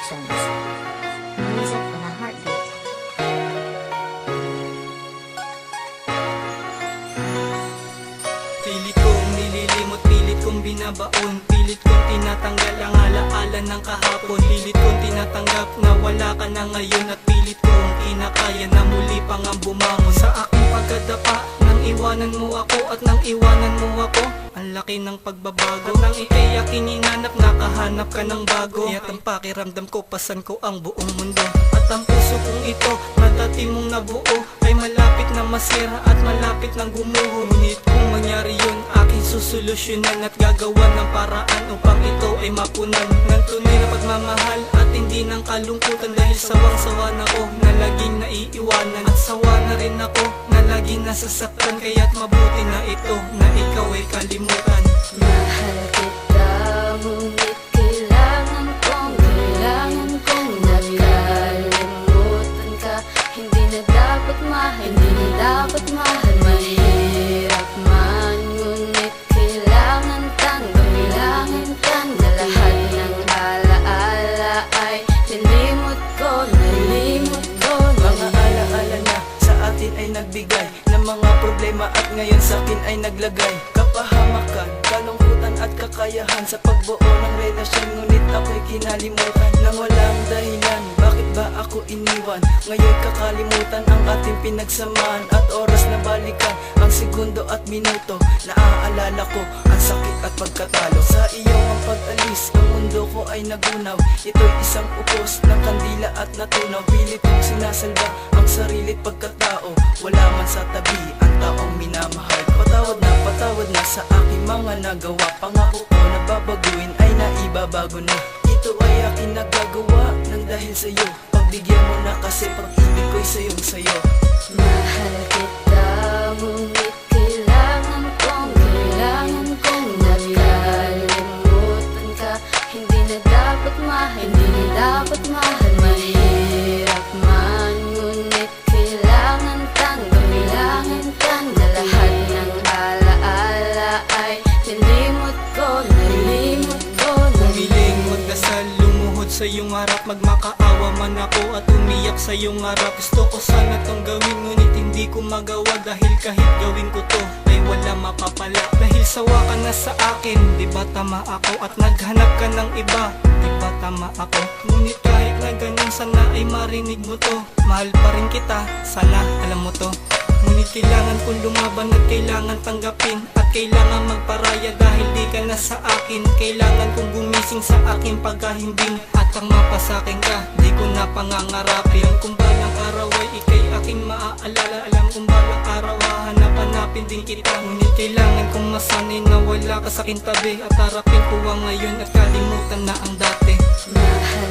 Productions. Music with a heartbeat. Pilit kong nililimot, pilit kong binabaon, pilit kong tinatanggal ang alaala ng kahapon, pilit kong tinatanggap na wala ka na ngayon, at pilit kong kinakaya na muli pang ang bumangon sa aking pagkadapa. Nang iwanan mo ako at nang iwanan mo ako, ang laki ng pagbabago. At nang ikay aking inanap, nakahanap ka ng bago. Kaya't ang pakiramdam ko, pasan ko ang buong mundo. At ang puso kong ito, na dati mong nabuo, ay malapit na masira at malapit ng gumuho. Ngunit kung mangyari yun, aking susolusyonan at gagawa ng paraan upang ito ay mapunan ng tunay na pagmamahal at hindi ng kalungkutan. Dahil sawang-sawa na ako na laging naiiwanan, at sawa na rin ako na laging nasasaktan. Kaya't mabuti na ito na ikaw ay kalimutan. Mahal kita, ngunit kailangan kong nakalimutan ka. Hindi na dapat mahal, hindi na dapat mahal. Mahirap man, ngunit kailangan tanggapin na lahat ng alaala ay nilimot ko, nalimot ko. Mga alaala na sa atin ay nagbigay ng mga problema, at ngayon sa akin ay naglagay kapahamakan, kalungkutan at kakayahan sa pagbuo ng relasyon. Ngunit ako'y kinalimutan ng walang dahilan. Bakit ba ako iniwan? Ngayon kakalimutan ang ating pinagsamahan, at oras na balikan ang segundo at minuto. Naaalala ko ang sakit at pagkatalo. Sa iyong ang pag-alis, ang mundo ko ay nagunaw. Ito'y isang upos ng kandila at natunaw. Pilit kong sinasalba ang sarili't pagkatao, wala man sa tabi ang taong minamahal. Patawad na sa aking mga nagawa. Pangako ko na babaguhin ay naibabago na. Ito ay aking nagagawa ng dahil sa'yo. Pagbigyan mo na kasi pag-ibig ko'y sayong-sayo. Mahal kita, ngunit kailangan kong nakalimutan ka. Hindi na dapat mahal, hindi na dapat mahal. Mahirap man, ngunit kailangan tanggapin na lahat ng alaala ay nilimot ko, nalimot ko. Pumiling magdasal, lumuhod sa iyong harap, magmakaawa man ako at umiyak sa iyong harap. Gusto ko sana tong gawin, ngunit hindi ko magawa. Dahil kahit gawin ko to, ay wala mapapala. Dahil sawa ka na sa akin, di ba tama ako? At naghanap ka ng iba, di ba tama ako? Ngunit kahit na ganun, sana ay marinig mo to. Mahal pa rin kita, sana alam mo to. Ngunit kailangan kong lumaban at kailangan tanggapin, at kailangan magparaya dahil di ka na sa akin. Kailangan kong gumising sa aking pagkahimbing, at ang mapasakin ka, di ko na pangangarapin. Kung balang araw ay ikay aking maaalala, alam kong balang araw hahanap-hanapin din kita. Ngunit kailangan kong masanay na wala ka sa aking tabi, at harapin ko ang ngayon at kalimutan na ang dati. Mahal